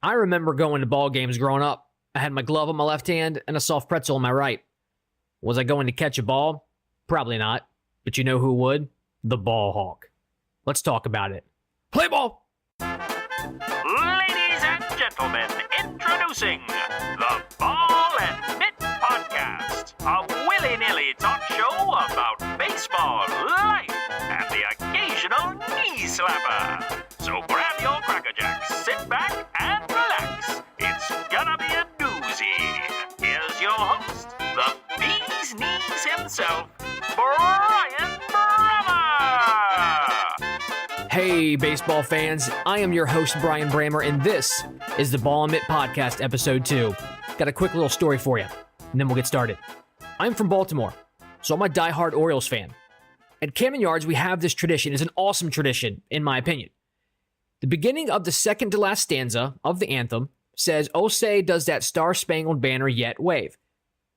I remember going to ball games growing up. I had my glove on my left hand and a soft pretzel on my right. Was I going to catch a ball? Probably not. But you know who would? The Ballhawk. Let's talk about it. Play ball! Ladies and gentlemen, introducing the Ball and Mitt Podcast, a willy-nilly talk show about baseball, life, and the occasional knee slapper. So grab your Cracker Jacks, sit back, and relax. It's gonna be a doozy. Here's your host, the bee's knees himself, Brian Brammer. Hey, baseball fans. I am your host, Brian Brammer, and this is the Ball and Mitt Podcast, Episode 2. Got a quick little story for you, and then we'll get started. I'm from Baltimore, so I'm a diehard Orioles fan. At Camden Yards, we have this tradition. It's an awesome tradition, in my opinion. The beginning of the second to last stanza of the anthem says, "Oh, say, does that star-spangled banner yet wave?"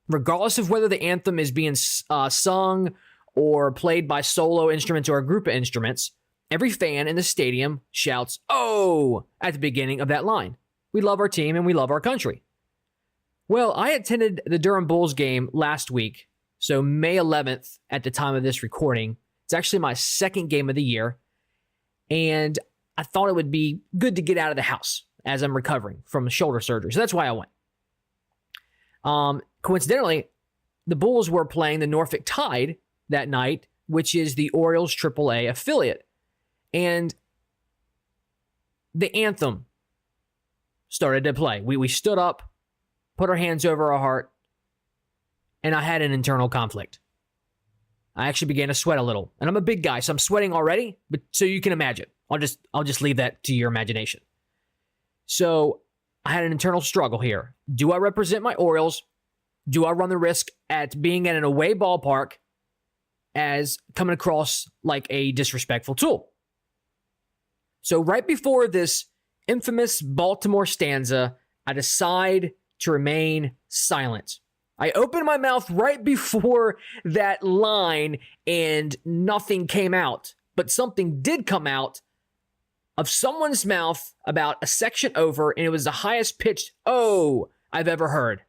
Regardless of whether the anthem is being sung or played by solo instruments or a group of instruments, every fan in the stadium shouts, "Oh!" at the beginning of that line. We love our team and we love our country. Well, I attended the Durham Bulls game last week, so May 11th at the time of this recording. It's actually my second game of the year, and I thought it would be good to get out of the house as I'm recovering from shoulder surgery. So that's why I went. Coincidentally, the Bulls were playing the Norfolk Tide that night, which is the Orioles AAA affiliate. And the anthem started to play. We stood up, put our hands over our heart, and I had an internal conflict. I actually began to sweat a little. And I'm a big guy, so I'm sweating already, but so you can imagine. I'll just leave that to your imagination. So I had an internal struggle here. Do I represent my Orioles? Do I run the risk at being at an away ballpark as coming across like a disrespectful tool? So right before this infamous Baltimore stanza, I decide to remain silent. I opened my mouth right before that line and nothing came out, but something did come out of someone's mouth about a section over, and it was the highest pitched "oh" I've ever heard.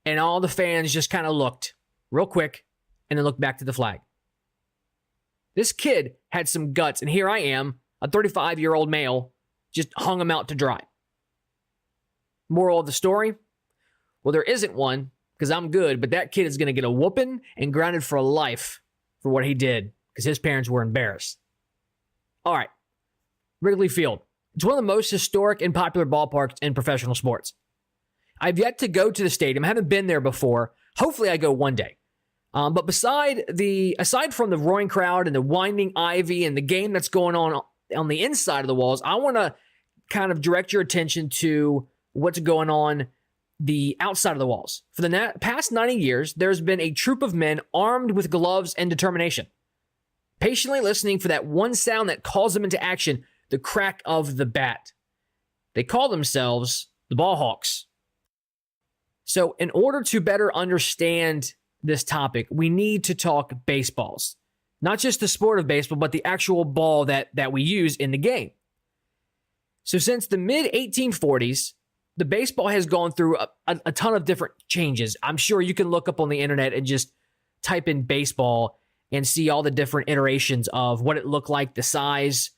And all the fans just kind of looked real quick and then looked back to the flag. This kid had some guts, and here I am, a 35-year-old male, just hung him out to dry. Moral of the story? Well, there isn't one, because I'm good, but that kid is going to get a whooping and grounded for life for what he did, because his parents were embarrassed. All right, Wrigley Field. It's one of the most historic and popular ballparks in professional sports. I've yet to go to the stadium. I haven't been there before. Hopefully I go one day. But aside from the roaring crowd and the winding ivy and the game that's going on the inside of the walls, I want to kind of direct your attention to what's going on the outside of the walls. For the past 90 years, there's been a troop of men armed with gloves and determination, patiently listening for that one sound that calls them into action, the crack of the bat. They call themselves the Ballhawks. So in order to better understand this topic, we need to talk baseballs. Not just the sport of baseball, but the actual ball that we use in the game. So since the mid-1840s, the baseball has gone through a ton of different changes. I'm sure you can look up on the internet and just type in baseball and see all the different iterations of what it looked like, the size,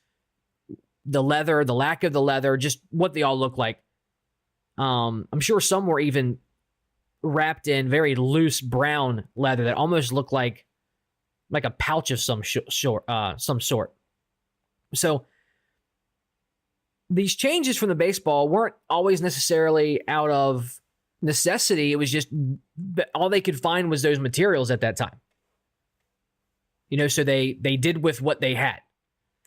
the leather, the lack of the leather, just what they all look like. I'm sure some were even wrapped in very loose brown leather that almost looked like a pouch of some sort. So these changes from the baseball weren't always necessarily out of necessity. It was just all they could find was those materials at that time. So they did with what they had.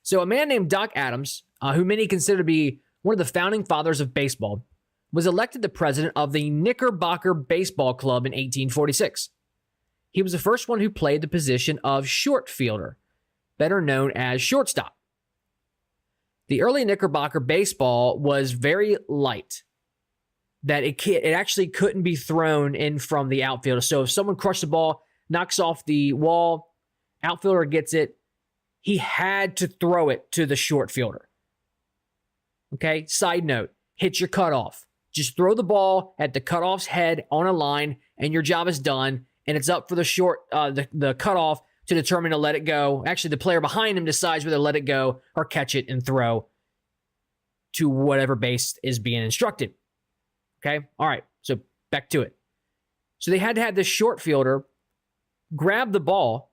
So a man named Doc Adams, who many consider to be one of the founding fathers of baseball, was elected the president of the Knickerbocker Baseball Club in 1846. He was the first one who played the position of short fielder, better known as shortstop. The early Knickerbocker baseball was very light, that it actually couldn't be thrown in from the outfield. So if someone crushed the ball, knocks off the wall, outfielder gets it, he had to throw it to the short fielder. Okay, side note, hit your cutoff. Just throw the ball at the cutoff's head on a line, and your job is done, and it's up for the cutoff to determine to let it go. Actually, the player behind him decides whether to let it go or catch it and throw to whatever base is being instructed. Okay, all right, so back to it. So they had to have this short fielder grab the ball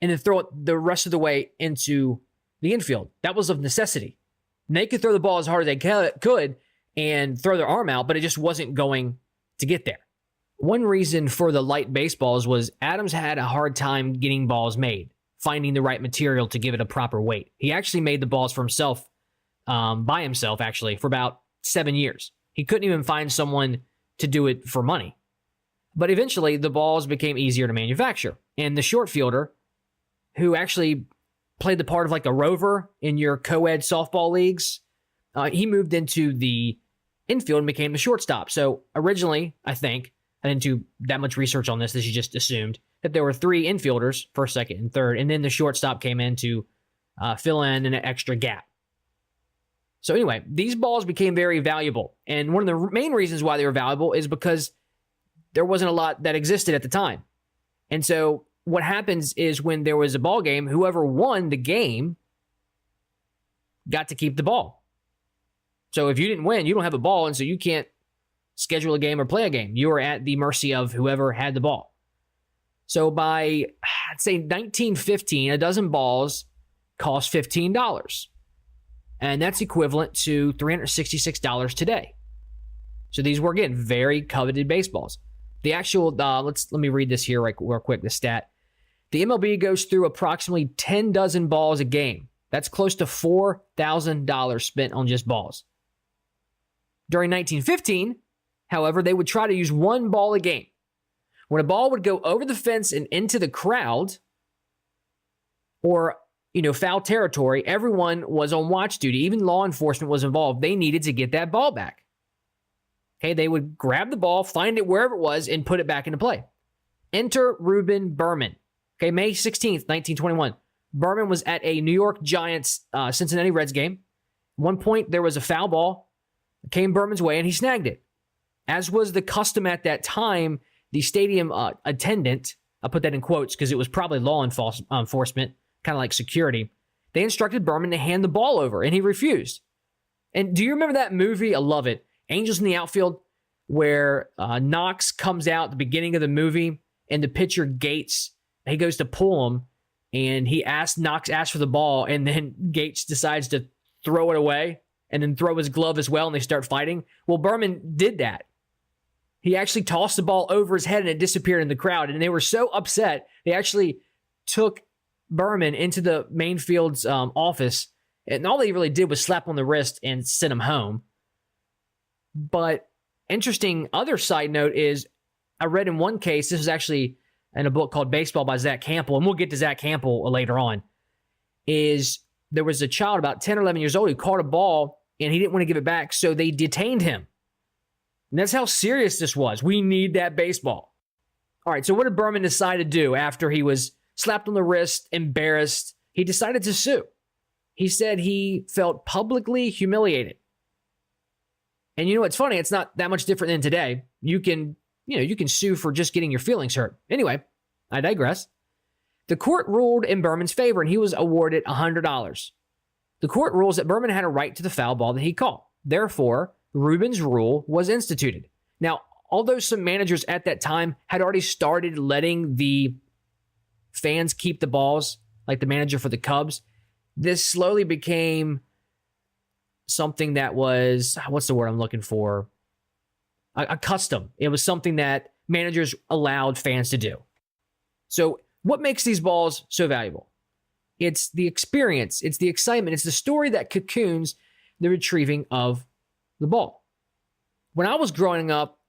and then throw it the rest of the way into the infield. That was of necessity. And they could throw the ball as hard as they could and throw their arm out, but it just wasn't going to get there. One reason for the light baseballs was Adams had a hard time getting balls made, finding the right material to give it a proper weight. He actually made the balls for himself, by himself, actually, for about 7 years. He couldn't even find someone to do it for money. But eventually, the balls became easier to manufacture. And the short fielder, who actually played the part of like a rover in your co-ed softball leagues, he moved into the infield and became the shortstop. So originally, I think, I didn't do that much research on this. You just assumed that there were 3 infielders, first, second, and third, and then the shortstop came in to fill in an extra gap. So anyway, these balls became very valuable. And one of the main reasons why they were valuable is because there wasn't a lot that existed at the time. And so what happens is when there was a ball game, whoever won the game got to keep the ball. So if you didn't win, you don't have a ball, and so you can't schedule a game or play a game. You are at the mercy of whoever had the ball. So by, I'd say 1915, a dozen balls cost $15. And that's equivalent to $366 today. So these were, again, very coveted baseballs. The actual, let me read this here real quick, the stat. The MLB goes through approximately 10 dozen balls a game. That's close to $4,000 spent on just balls. During 1915, however, they would try to use 1 ball a game. When a ball would go over the fence and into the crowd, or foul territory, everyone was on watch duty. Even law enforcement was involved. They needed to get that ball back. Okay, they would grab the ball, find it wherever it was, and put it back into play. Enter Reuben Berman. Okay, May 16th, 1921. Berman was at a New York Giants Cincinnati Reds game. At one point, there was a foul ball that came Berman's way, and he snagged it. As was the custom at that time, the stadium attendant, I'll put that in quotes because it was probably law enforcement, kind of like security, they instructed Berman to hand the ball over, and he refused. And do you remember that movie? I love it. Angels in the Outfield, where Knox comes out at the beginning of the movie, and the pitcher Gates, he goes to pull him, and Knox asks for the ball, and then Gates decides to throw it away, and then throw his glove as well, and they start fighting. Well, Berman did that. He actually tossed the ball over his head, and it disappeared in the crowd, and they were so upset, they actually took Berman into the main field's office, and all they really did was slap on the wrist and send him home. But interesting other side note is I read in one case, this was actually in a book called Baseball by Zach Campbell, and we'll get to Zach Campbell later on, is there was a child about 10 or 11 years old who caught a ball and he didn't want to give it back, so they detained him. And that's how serious this was. We need that baseball. All right, so what did Berman decide to do after he was slapped on the wrist, embarrassed? He decided to sue. He said he felt publicly humiliated. And it's funny, it's not that much different than today. You can sue for just getting your feelings hurt. Anyway, I digress. The court ruled in Berman's favor, and he was awarded $100. The court rules that Berman had a right to the foul ball that he caught. Therefore, Reuben's rule was instituted. Now, although some managers at that time had already started letting the fans keep the balls, like the manager for the Cubs, this slowly became something that was, what's the word I'm looking for? A custom. It was something that managers allowed fans to do. So what makes these balls so valuable? It's the experience. It's the excitement. It's the story that cocoons the retrieving of the ball. When I was growing up,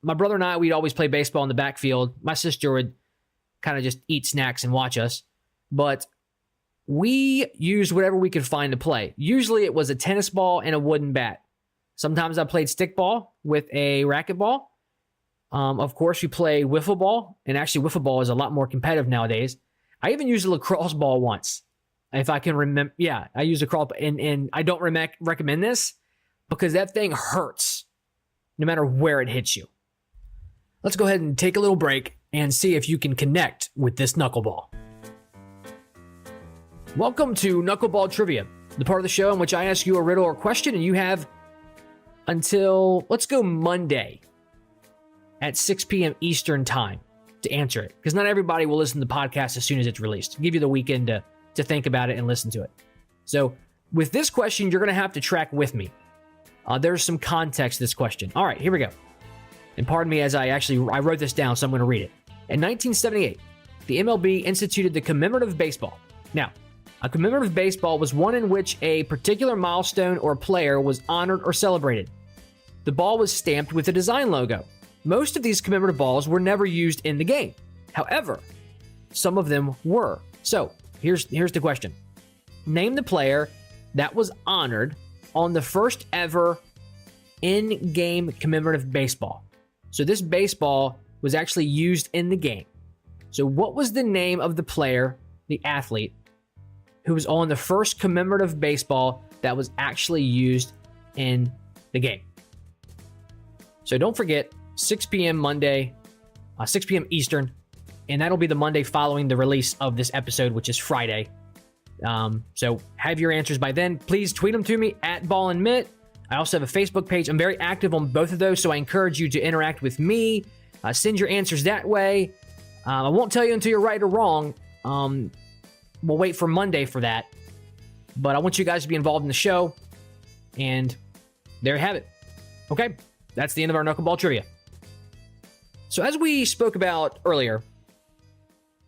my brother and I, we'd always play baseball in the backfield. My sister would kind of just eat snacks and watch us. But we used whatever we could find to play. Usually it was a tennis ball and a wooden bat. Sometimes I played stickball with a racquetball. Of course, we play wiffle ball, and actually wiffle ball is a lot more competitive nowadays. I even used a lacrosse ball once. if I can remember. Yeah, I use a crawl, and I don't recommend this because that thing hurts no matter where it hits you. Let's go ahead and take a little break and see if you can connect with this knuckleball. Welcome to Knuckleball Trivia, the part of the show in which I ask you a riddle or question, and you have until, let's go Monday at 6 p.m. Eastern time to answer it, because not everybody will listen to the podcast as soon as it's released. I'll give you the weekend to think about it and listen to it. So with this question, you're going to have to track with me. There's some context to this question. All right, here we go. And pardon me as I wrote this down, so I'm going to read it. In 1978, the MLB instituted the commemorative baseball. Now, a commemorative baseball was one in which a particular milestone or player was honored or celebrated. The ball was stamped with a design logo. Most of these commemorative balls were never used in the game. However, some of them were. So, here's the question. Name the player that was honored on the first ever in-game commemorative baseball. So this baseball was actually used in the game. So what was the name of the player, the athlete, who was on the first commemorative baseball that was actually used in the game? So don't forget, 6 p.m. Monday, 6 p.m. Eastern, and that'll be the Monday following the release of this episode, which is Friday. So have your answers by then. Please tweet them to me at Ball and Mitt. I also have a Facebook page. I'm very active on both of those, so I encourage you to interact with me. Send your answers that way. I won't tell you until you're right or wrong. We'll wait for Monday for that. But I want you guys to be involved in the show. And there you have it. Okay, that's the end of our Knuckleball Trivia. So as we spoke about earlier,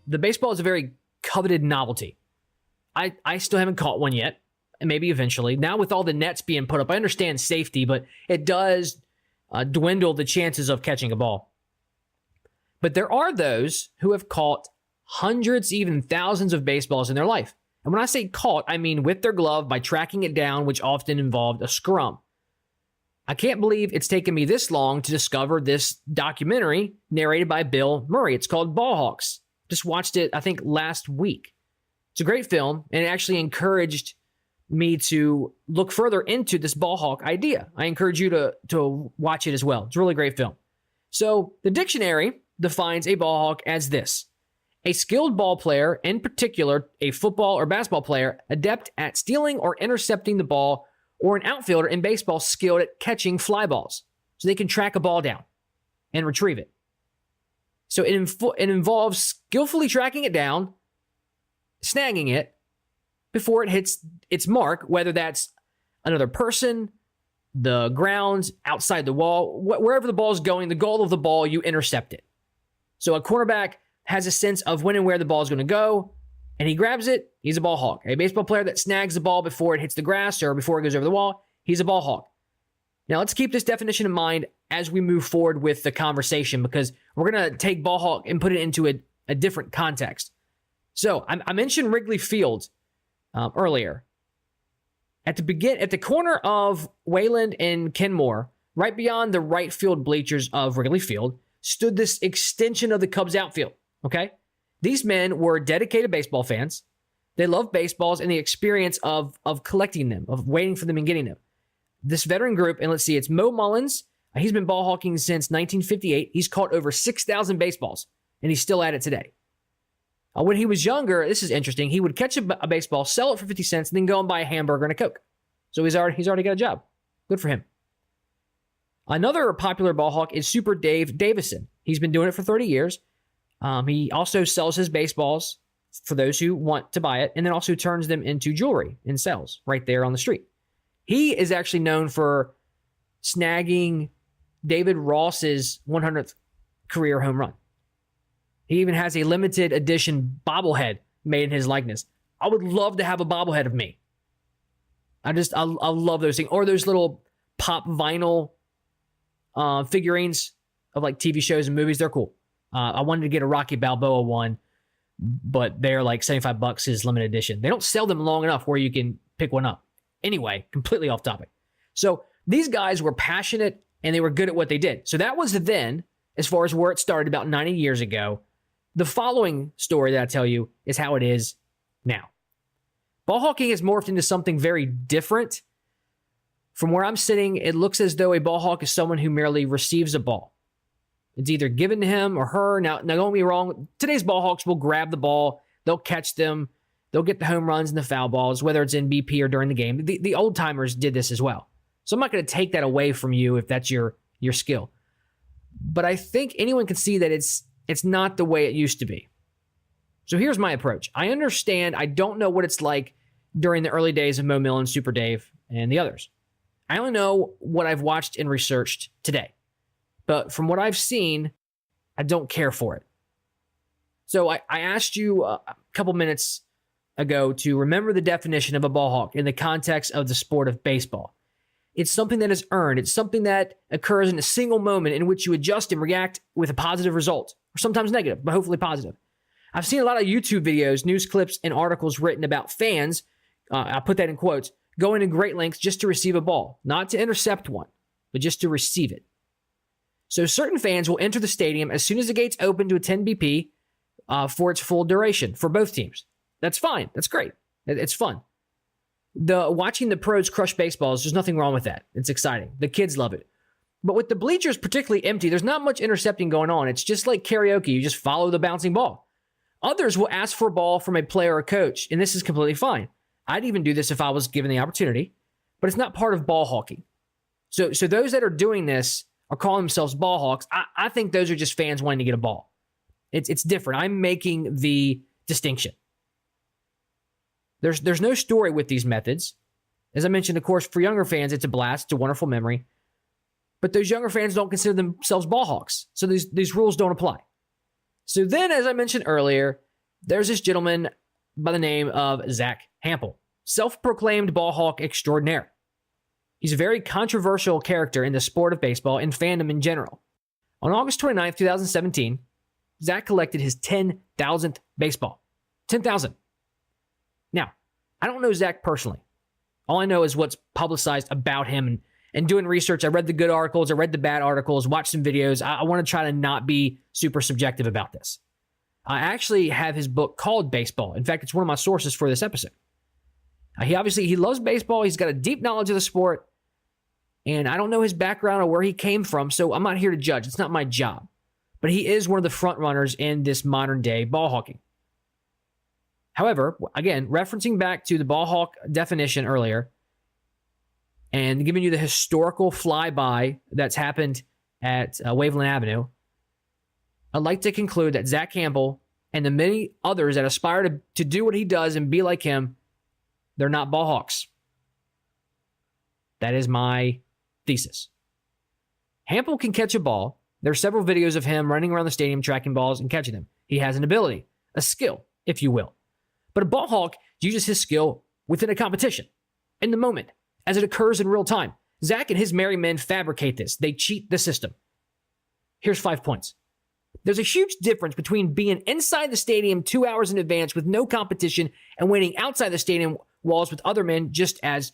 the baseball is a very coveted novelty. I still haven't caught one yet, and maybe eventually. Now with all the nets being put up, I understand safety, but it does dwindle the chances of catching a ball. But there are those who have caught hundreds, even thousands of baseballs in their life. And when I say caught, I mean with their glove by tracking it down, which often involved a scrum. I can't believe it's taken me this long to discover this documentary narrated by Bill Murray. It's called Ballhawks. Just watched it, I think, last week. It's a great film, and it actually encouraged me to look further into this ballhawk idea. I encourage you to watch it as well. It's a really great film. So the dictionary defines a ballhawk as this: a skilled ball player, in particular a football or basketball player, adept at stealing or intercepting the ball, or an outfielder in baseball skilled at catching fly balls, so they can track a ball down and retrieve it. So it involves skillfully tracking it down, snagging it before it hits its mark, whether that's another person, the ground, outside the wall, wherever the ball is going, the goal of the ball, you intercept it. So a cornerback has a sense of when and where the ball is going to go, and he grabs it, he's a ball hawk. A baseball player that snags the ball before it hits the grass or before it goes over the wall, he's a ball hawk. Now let's keep this definition in mind as we move forward with the conversation, because we're going to take ball hawk and put it into a different context. So I mentioned Wrigley Field earlier. At the corner of Waveland and Kenmore, right beyond the right field bleachers of Wrigley Field, stood this extension of the Cubs outfield. Okay, these men were dedicated baseball fans. They loved baseballs and the experience of collecting them, of waiting for them and getting them. This veteran group, and let's see, it's Mo Mullins. He's been ball hawking since 1958. He's caught over 6,000 baseballs, and he's still at it today. When he was younger, this is interesting, he would catch a baseball, sell it for 50 cents, and then go and buy a hamburger and a Coke. So he's already got a job. Good for him. Another popular ball hawk is Super Dave Davison. He's been doing it for 30 years. He also sells his baseballs for those who want to buy it, and then also turns them into jewelry and sells right there on the street. He is actually known for snagging David Ross's 100th career home run. He even has a limited edition bobblehead made in his likeness. I would love to have a bobblehead of me. I love those things. Or those little pop vinyl figurines of like TV shows and movies. They're cool. I wanted to get a Rocky Balboa one, but they're like $75 is limited edition. They don't sell them long enough where you can pick one up. Anyway, completely off topic. So these guys were passionate and they were good at what they did. So that was then, as far as where it started about 90 years ago. The following story that I tell you is how it is now. Ball hawking has morphed into something very different. From where I'm sitting, it looks as though a ball hawk is someone who merely receives a ball. It's either given to him or her. Now don't get me wrong, today's ball hawks will grab the ball, they'll catch them, they'll get the home runs and the foul balls, whether it's in BP or during the game. The old timers did this as well. So I'm not going to take that away from you if that's your skill. But I think anyone can see that it's not the way it used to be. So here's my approach. I understand, I don't know what it's like during the early days of Mo Millen, Super Dave, and the others. I only know what I've watched and researched today. But from what I've seen, I don't care for it. So I asked you a couple minutes ago to remember the definition of a ball hawk in the context of the sport of baseball. It's something that is earned. It's something that occurs in a single moment in which you adjust and react with a positive result, or sometimes negative, but hopefully positive. I've seen a lot of YouTube videos, news clips, and articles written about fans, I'll put that in quotes, going to great lengths just to receive a ball, not to intercept one, but just to receive it. So certain fans will enter the stadium as soon as the gates open to attend BP for its full duration for both teams. That's fine. That's great. It's fun. Watching the pros crush baseballs, there's nothing wrong with that. It's exciting. The kids love it. But with the bleachers particularly empty, there's not much intercepting going on. It's just like karaoke. You just follow the bouncing ball. Others will ask for a ball from a player or coach, and this is completely fine. I'd even do this if I was given the opportunity, but it's not part of ball hawking. So those that are doing this are calling themselves ball hawks. I think those are just fans wanting to get a ball. It's different. I'm making the distinction. There's no story with these methods. As I mentioned, of course, for younger fans, it's a blast. It's a wonderful memory. But those younger fans don't consider themselves ball hawks. So these rules don't apply. So then, as I mentioned earlier, there's this gentleman by the name of Zach Hampel, self-proclaimed ball hawk extraordinaire. He's a very controversial character in the sport of baseball and fandom in general. On August 29th, 2017, Zach collected his 10,000th baseball. 10,000. Now, I don't know Zach personally. All I know is what's publicized about him and doing research. I read the good articles, I read the bad articles, watched some videos. I want to try to not be super subjective about this. I actually have his book called Baseball. In fact, it's one of my sources for this episode. He loves baseball. He's got a deep knowledge of the sport. And I don't know his background or where he came from, so I'm not here to judge. It's not my job. But he is one of the front runners in this modern day ball hawking. However, again, referencing back to the ball hawk definition earlier and giving you the historical flyby that's happened at Waveland Avenue, I'd like to conclude that Zach Campbell and the many others that aspire to do what he does and be like him, they're not ball hawks. That is my thesis. Hampel can catch a ball. There are several videos of him running around the stadium tracking balls and catching them. He has an ability, a skill, if you will. But a ball hawk uses his skill within a competition, in the moment, as it occurs in real time. Zach and his merry men fabricate this. They cheat the system. Here's 5 points. There's a huge difference between being inside the stadium 2 hours in advance with no competition and waiting outside the stadium walls with other men just as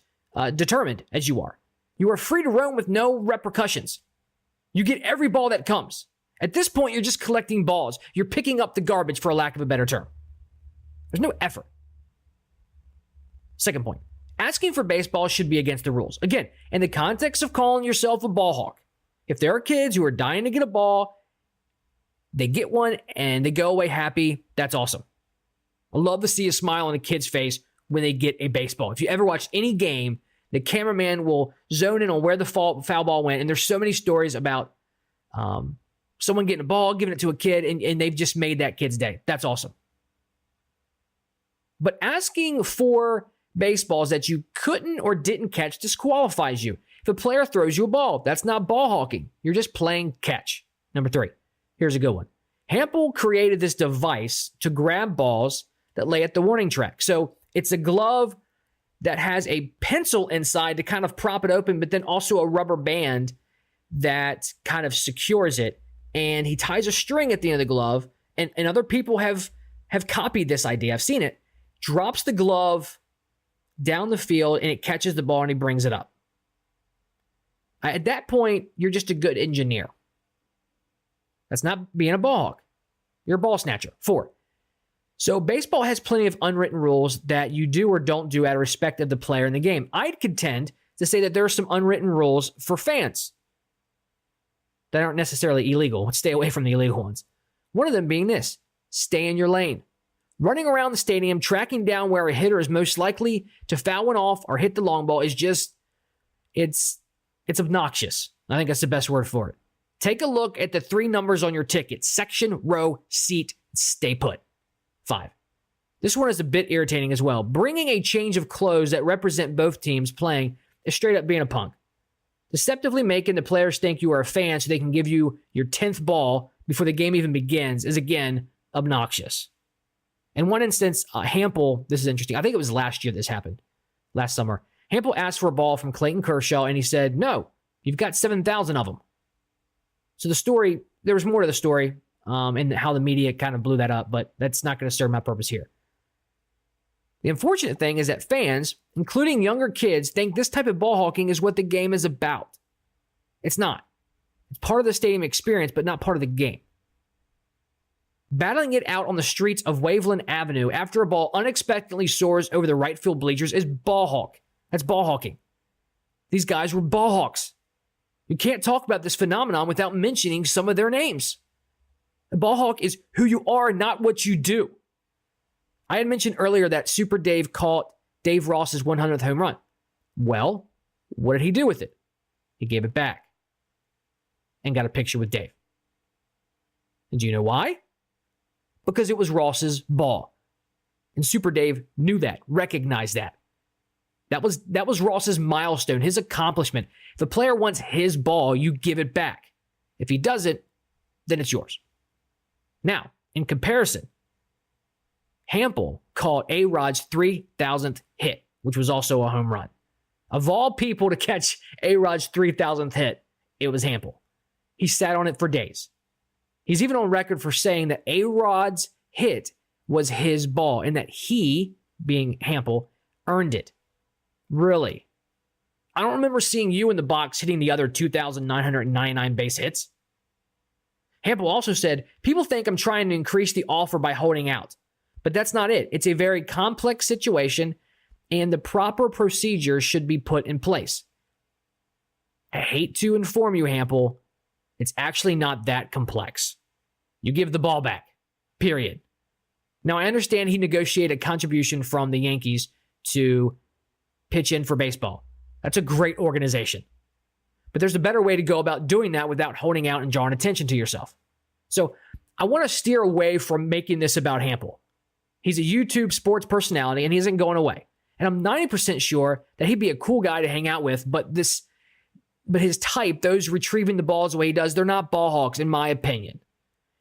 determined as you are. You are free to roam with no repercussions. You get every ball that comes. At this point, you're just collecting balls. You're picking up the garbage, for a lack of a better term. There's no effort. Second point. Asking for baseball should be against the rules. Again, in the context of calling yourself a ball hawk, if there are kids who are dying to get a ball, they get one and they go away happy, that's awesome. I love to see a smile on a kid's face when they get a baseball. If you ever watch any game, the cameraman will zone in on where the foul ball went, and there's so many stories about someone getting a ball, giving it to a kid, and they've just made that kid's day. That's awesome. But asking for baseballs that you couldn't or didn't catch disqualifies you. If a player throws you a ball, that's not ball hawking. You're just playing catch. Number 3. Here's a good one. Hampel created this device to grab balls that lay at the warning track. So it's a glove that has a pencil inside to kind of prop it open, but then also a rubber band that kind of secures it. And he ties a string at the end of the glove, and other people have copied this idea. I've seen it. Drops the glove down the field, and it catches the ball, and he brings it up. At that point, you're just a good engineer. That's not being a ball hawk. You're a ball snatcher. 4. So baseball has plenty of unwritten rules that you do or don't do out of respect of the player in the game. I'd contend to say that there are some unwritten rules for fans that aren't necessarily illegal. Stay away from the illegal ones. One of them being this: stay in your lane. Running around the stadium, tracking down where a hitter is most likely to foul one off or hit the long ball is just, it's obnoxious. I think that's the best word for it. Take a look at the 3 numbers on your ticket: section, row, seat, stay put. 5. This one is a bit irritating as well. Bringing a change of clothes that represent both teams playing is straight up being a punk. Deceptively making the players think you are a fan so they can give you your 10th ball before the game even begins is, again, obnoxious. In one instance, Hampel, this is interesting. I think it was last year this happened, last summer. Hampel asked for a ball from Clayton Kershaw, and he said, "No, you've got 7,000 of them." So the story, there was more to the story, and how the media kind of blew that up, but that's not going to serve my purpose here. The unfortunate thing is that fans, including younger kids, think this type of ball hawking is what the game is about. It's not. It's part of the stadium experience, but not part of the game. Battling it out on the streets of Waveland Avenue after a ball unexpectedly soars over the right field bleachers is ballhawk. That's ball hawking. These guys were ballhawks. You can't talk about this phenomenon without mentioning some of their names. A ballhawk is who you are, not what you do. I had mentioned earlier that Super Dave caught Dave Ross's 100th home run. Well, what did he do with it? He gave it back and got a picture with Dave. And do you know why? Because it was Ross's ball. And Super Dave knew that, recognized that. That was Ross's milestone, his accomplishment. If a player wants his ball, you give it back. If he doesn't, then it's yours. Now, in comparison, Hampel caught A-Rod's 3,000th hit, which was also a home run. Of all people to catch A-Rod's 3,000th hit, it was Hampel. He sat on it for days. He's even on record for saying that A-Rod's hit was his ball and that he, being Hampel, earned it. Really? I don't remember seeing you in the box hitting the other 2,999 base hits. Hampel also said, "People think I'm trying to increase the offer by holding out. But that's not it. It's a very complex situation, and the proper procedures should be put in place." I hate to inform you, Hampel, it's actually not that complex. You give the ball back. Period. Now, I understand he negotiated a contribution from the Yankees to pitch in for baseball. That's a great organization. But there's a better way to go about doing that without holding out and drawing attention to yourself. So I want to steer away from making this about Hampel. He's a YouTube sports personality, and he isn't going away. And I'm 90% sure that he'd be a cool guy to hang out with, but his type, those retrieving the balls the way he does, they're not ball hawks, in my opinion.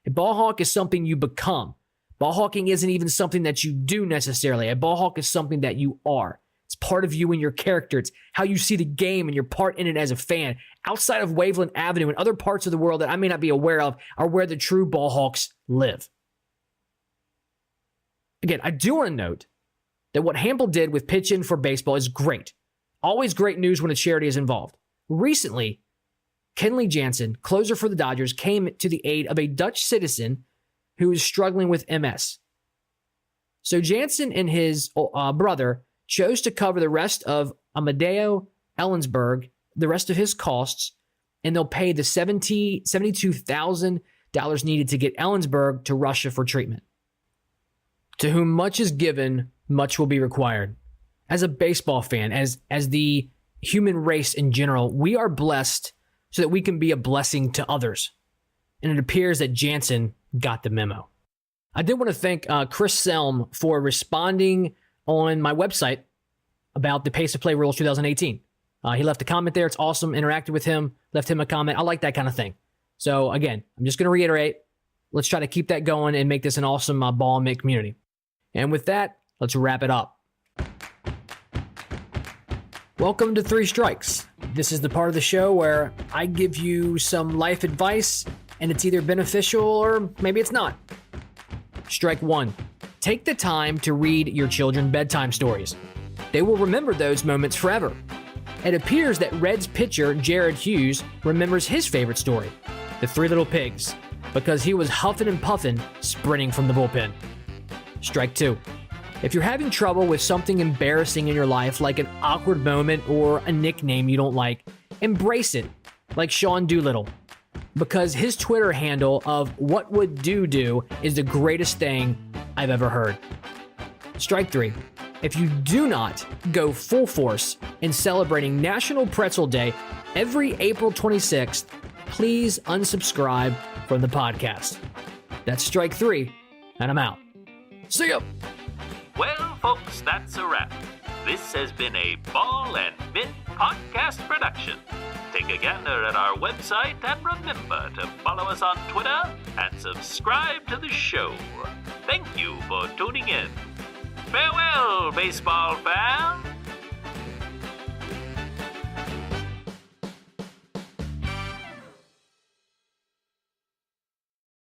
A ball hawk is something you become. Ball hawking isn't even something that you do necessarily. A ball hawk is something that you are. It's part of you and your character. It's how you see the game and your part in it as a fan. Outside of Waveland Avenue and other parts of the world that I may not be aware of are where the true ball hawks live. Again, I do want to note that what Hampel did with Pitch In for Baseball is great. Always great news when a charity is involved. Recently, Kenley Jansen, closer for the Dodgers, came to the aid of a Dutch citizen who is struggling with MS. So Jansen and his brother chose to cover the rest of Amadeo Ellensberg, the rest of his costs, and they'll pay the $72,000 needed to get Ellensberg to Russia for treatment. To whom much is given, much will be required. As a baseball fan, as the human race in general, we are blessed so that we can be a blessing to others. And it appears that Jansen got the memo. I did want to thank Chris Selm for responding on my website about the Pace of Play Rules 2018. He left a comment there. It's awesome. Interacted with him. Left him a comment. I like that kind of thing. So again, I'm just going to reiterate. Let's try to keep that going and make this an awesome ball and mitt community. And with that, let's wrap it up. Welcome to Three Strikes. This is the part of the show where I give you some life advice, and it's either beneficial or maybe it's not. Strike 1. Take the time to read your children bedtime stories. They will remember those moments forever. It appears that Reds pitcher Jared Hughes remembers his favorite story, The Three Little Pigs, because he was huffing and puffing, sprinting from the bullpen. Strike 2. If you're having trouble with something embarrassing in your life, like an awkward moment or a nickname you don't like, embrace it, like Sean Doolittle, because his Twitter handle of "What Would Do" is the greatest thing I've ever heard. Strike 3. If you do not go full force in celebrating National Pretzel Day every April 26th, please unsubscribe from the podcast. That's strike 3, and I'm out. See ya! Well, folks, that's a wrap. This has been a Ball and Mitt podcast production. Take a gander at our website and remember to follow us on Twitter and subscribe to the show. Thank you for tuning in. Farewell, baseball fans!